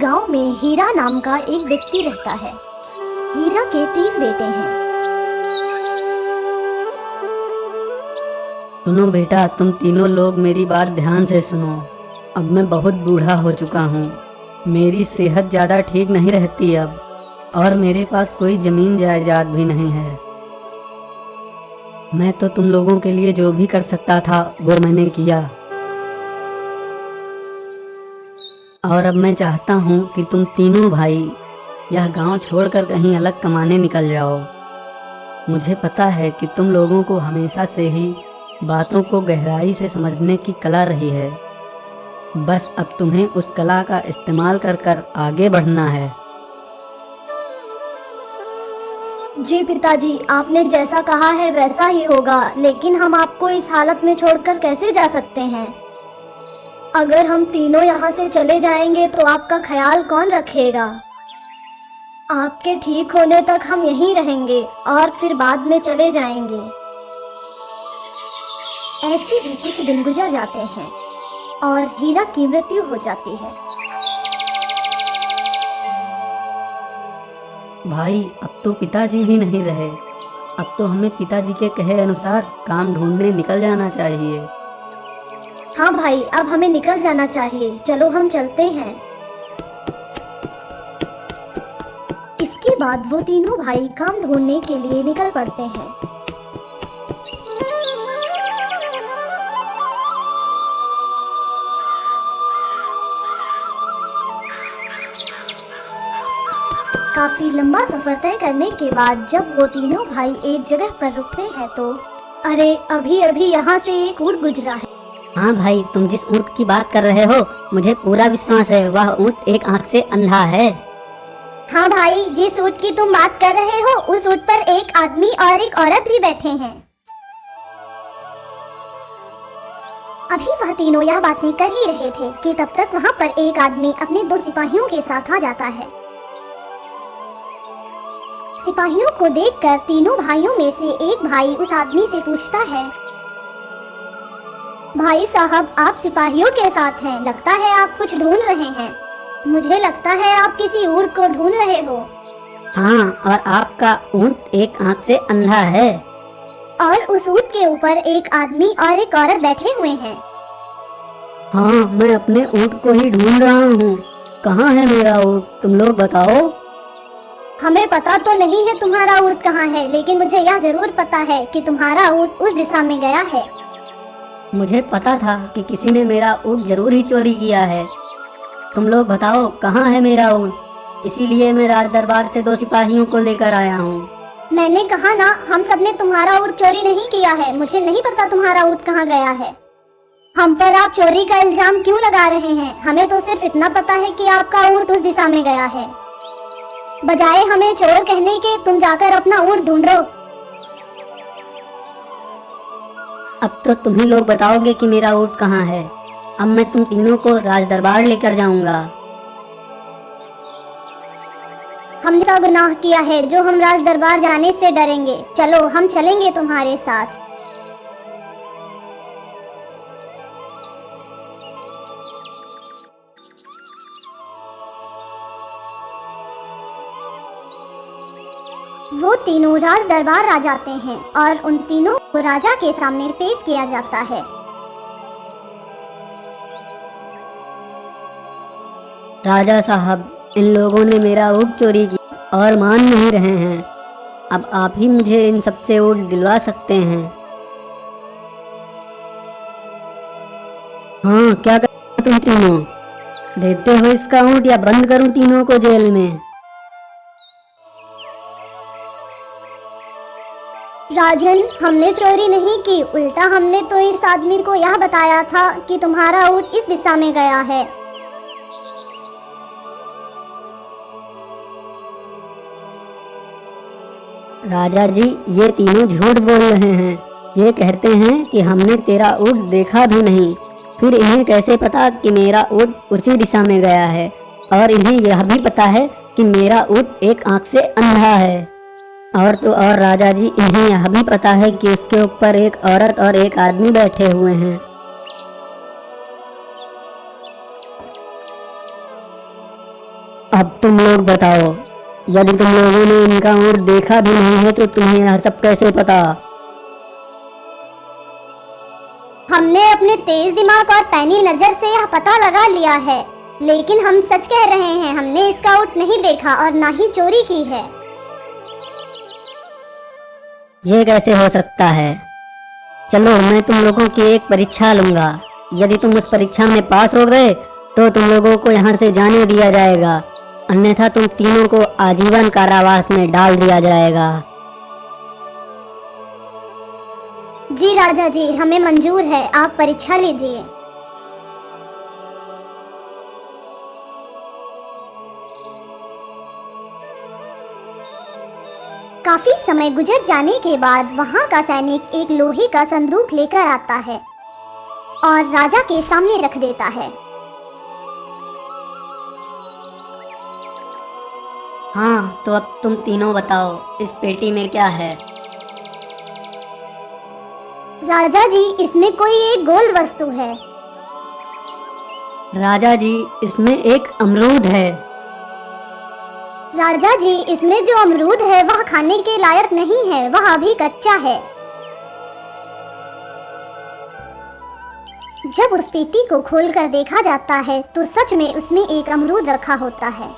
गांव में हीरा नाम का एक व्यक्ति रहता है। हीरा के 3 बेटे हैं। सुनो बेटा, तुम तीनों लोग मेरी बात ध्यान से सुनो। अब मैं बहुत बूढ़ा हो चुका हूँ। मेरी सेहत ज़्यादा ठीक नहीं रहती अब, और मेरे पास कोई ज़मीन जायदाद भी नहीं है। मैं तो तुम लोगों के लिए जो भी कर सकता था वो मैंने किया, और अब मैं चाहता हूँ कि तुम तीनों भाई यह गांव छोड़कर कहीं अलग कमाने निकल जाओ। मुझे पता है कि तुम लोगों को हमेशा से ही बातों को गहराई से समझने की कला रही है। बस अब तुम्हें उस कला का इस्तेमाल कर कर आगे बढ़ना है। जी पिताजी, आपने जैसा कहा है वैसा ही होगा, लेकिन हम आपको इस हालत में छोड़कर कैसे जा सकते हैं? अगर हम तीनों यहाँ से चले जाएंगे तो आपका ख्याल कौन रखेगा? आपके ठीक होने तक हम यहीं रहेंगे और फिर बाद में चले जाएंगे। ऐसे ही कुछ दिन गुजर जाते हैं और हीरा की मृत्यु हो जाती है। भाई, अब तो पिताजी भी नहीं रहे। अब तो हमें पिताजी के कहे अनुसार काम ढूंढने निकल जाना चाहिए। हाँ भाई, अब हमें निकल जाना चाहिए। चलो हम चलते हैं। इसके बाद वो तीनों भाई काम ढूंढने के लिए निकल पड़ते हैं। काफी लंबा सफर तय करने के बाद जब वो तीनों भाई एक जगह पर रुकते हैं तो अरे, अभी अभी यहाँ से एक ऊँट गुजरा है। हाँ भाई, तुम जिस ऊँट की बात कर रहे हो मुझे पूरा विश्वास है, वह ऊँट एक आंख से अंधा है। हाँ भाई, जिस ऊँट की तुम बात कर रहे हो उस ऊँट पर एक आदमी और एक औरत भी बैठे हैं। अभी वह तीनों यह बातें कर ही रहे थे कि तब तक वहाँ पर एक आदमी अपने 2 सिपाहियों के साथ आ जाता है। सिपाहियों को देखकर तीनों भाइयों में से एक भाई उस आदमी से पूछता है, भाई साहब, आप सिपाहियों के साथ हैं, लगता है आप कुछ ढूंढ रहे हैं। मुझे लगता है आप किसी ऊँट को ढूंढ रहे हो। हाँ, और आपका ऊँट एक आंख से अंधा है। और उस ऊँट के ऊपर एक आदमी और एक औरत बैठे हुए हैं। हाँ, मैं अपने ऊँट को ही ढूंढ रहा हूँ। कहाँ है मेरा ऊँट, तुम लोग बताओ। हमें पता तो नहीं है तुम्हारा ऊँट कहाँ है, लेकिन मुझे यह जरूर पता है कि तुम्हारा ऊँट उस दिशा में गया है। मुझे पता था कि किसी ने मेरा ऊँट जरूर ही चोरी किया है। तुम लोग बताओ कहाँ है मेरा ऊँट, इसीलिए मैं राज दरबार से 2 सिपाहियों को लेकर आया हूँ। मैंने कहा ना, हम सब ने तुम्हारा ऊँट चोरी नहीं किया है। मुझे नहीं पता तुम्हारा ऊँट कहाँ गया है। हम पर आप चोरी का इल्जाम क्यों लगा रहे हैं? हमें तो सिर्फ इतना पता है कि आपका ऊँट उस दिशा में गया है। बजाय हमें चोर कहने के, तुम जाकर अपना ऊँट ढूंढो। अब तो तुम ही लोग बताओगे कि मेरा ऊँट कहाँ है। अब मैं तुम तीनों को राज दरबार लेकर जाऊंगा। हमने सा गुनाह किया है जो हम राज दरबार जाने से डरेंगे। चलो, हम चलेंगे तुम्हारे साथ। वो तीनों राज दरबार आ जाते हैं और उन तीनों को राजा के सामने पेश किया जाता है। राजा साहब, इन लोगों ने मेरा ऊँट चोरी किया और मान नहीं रहे हैं। अब आप ही मुझे इन सबसे ऊँट दिलवा सकते हैं। हाँ, क्या कर तुम तीनों? देते हो इसका ऊँट या बंद करूं तीनों को जेल में? राजन, हमने चोरी नहीं की, उल्टा हमने तो इस आदमी को यह बताया था कि तुम्हारा ऊँट इस दिशा में गया है। राजा जी, ये तीनों झूठ बोल रहे हैं। ये कहते हैं कि हमने तेरा ऊँट देखा भी नहीं। फिर इन्हें कैसे पता कि मेरा ऊँट उसी दिशा में गया है? और इन्हें यह भी पता है कि मेरा ऊँट एक आंख से अंधा है। और तो और राजा जी, इन्हें यह भी पता है कि उसके ऊपर एक औरत और एक आदमी बैठे हुए हैं। अब तुम लोग बताओ, यदि तुम लोगों ने इनका ऊँट देखा भी नहीं है तो तुम्हें यह सब कैसे पता? हमने अपने तेज दिमाग और पैनी नजर से यह पता लगा लिया है, लेकिन हम सच कह रहे हैं, हमने इसका ऊँट नहीं देखा और ना ही चोरी की है। ये कैसे हो सकता है? चलो, मैं तुम लोगों की एक परीक्षा लूंगा। यदि तुम उस परीक्षा में पास हो गए तो तुम लोगों को यहाँ से जाने दिया जाएगा, अन्यथा तुम तीनों को आजीवन कारावास में डाल दिया जाएगा। जी राजा जी, हमें मंजूर है, आप परीक्षा लीजिए। काफी समय गुजर जाने के बाद वहां का सैनिक एक लोहे का संदूक लेकर आता है और राजा के सामने रख देता है। हाँ, तो अब तुम तीनों बताओ, इस पेटी में क्या है? राजा जी, इसमें कोई एक गोल वस्तु है। राजा जी, इसमें एक अमरूद है। राजा जी, इसमें जो अमरूद है वह खाने के लायक नहीं है, वह अभी कच्चा है। जब उस पेटी को खोलकर देखा जाता है तो सच में उसमें एक अमरूद रखा होता है।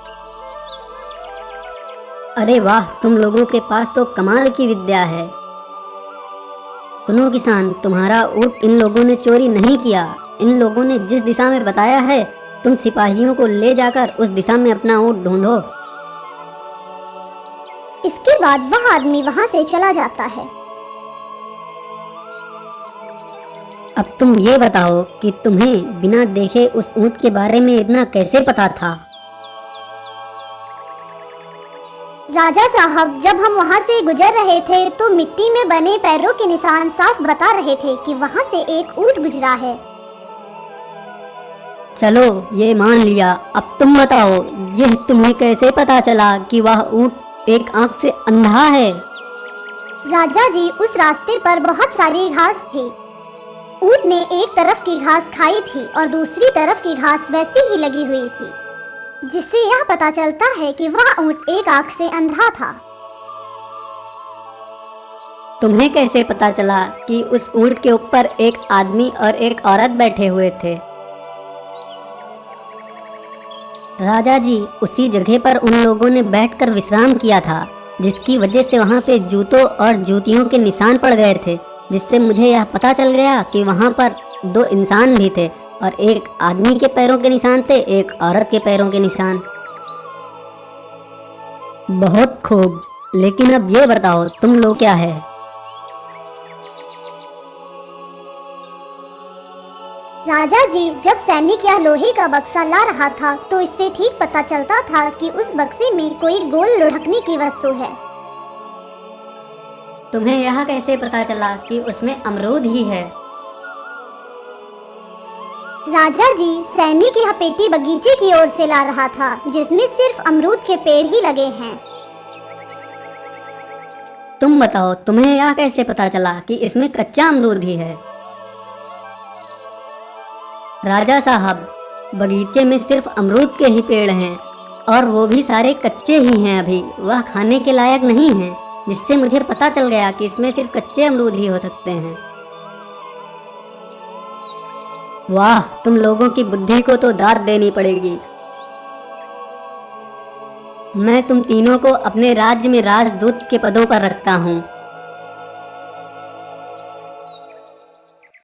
अरे वाह, तुम लोगों के पास तो कमाल की विद्या है। सुनो किसान, तुम्हारा ऊँट इन लोगों ने चोरी नहीं किया। इन लोगों ने जिस दिशा में बताया है, तुम सिपाहियों को ले जाकर उस दिशा में अपना ऊँट ढूंढो। इसके बाद वह आदमी वहां से चला जाता है। अब तुम ये बताओ कि तुम्हें बिना देखे उस ऊँट के बारे में इतना कैसे पता था? राजा साहब, जब हम वहां से गुजर रहे थे तो मिट्टी में बने पैरों के निशान साफ बता रहे थे कि वहां से एक ऊँट गुजरा है। चलो, ये मान लिया। अब तुम बताओ, यह तुम्हें कैसे पता चला कि वह ऊँट एक आंख से अंधा है? राजा जी, उस रास्ते पर बहुत सारी घास थी। ऊँट ने एक तरफ की घास खाई थी और दूसरी तरफ की घास वैसी ही लगी हुई थी, जिससे यह पता चलता है कि वह ऊँट एक आंख से अंधा था। तुम्हें कैसे पता चला कि उस ऊँट के ऊपर एक आदमी और एक औरत बैठे हुए थे? राजा जी, उसी जगह पर उन लोगों ने बैठकर विश्राम किया था, जिसकी वजह से वहाँ पे जूतों और जूतियों के निशान पड़ गए थे, जिससे मुझे यह पता चल गया कि वहाँ पर दो इंसान भी थे और एक आदमी के पैरों के निशान थे, एक औरत के पैरों के निशान। बहुत खूब, लेकिन अब ये बताओ, तुम लोग क्या है? राजा जी, जब सैनिक यह लोहे का बक्सा ला रहा था तो इससे ठीक पता चलता था कि उस बक्से में कोई गोल लुढ़कने की वस्तु है। तुम्हें यह कैसे पता चला कि उसमें अमरूद ही है? राजा जी, सैनिक यह पेटी बगीचे की ओर से ला रहा था, जिसमें सिर्फ अमरूद के पेड़ ही लगे हैं। तुम बताओ, तुम्हें यह कैसे पता चला कि इसमें कच्चा अमरूद ही है? राजा साहब, बगीचे में सिर्फ अमरूद के ही पेड़ हैं और वो भी सारे कच्चे ही हैं, अभी वह खाने के लायक नहीं हैं, जिससे मुझे पता चल गया कि इसमें सिर्फ कच्चे अमरूद ही हो सकते हैं। वाह, तुम लोगों की बुद्धि को तो दाद देनी पड़ेगी। मैं तुम तीनों को अपने राज्य में राजदूत के पदों पर रखता हूँ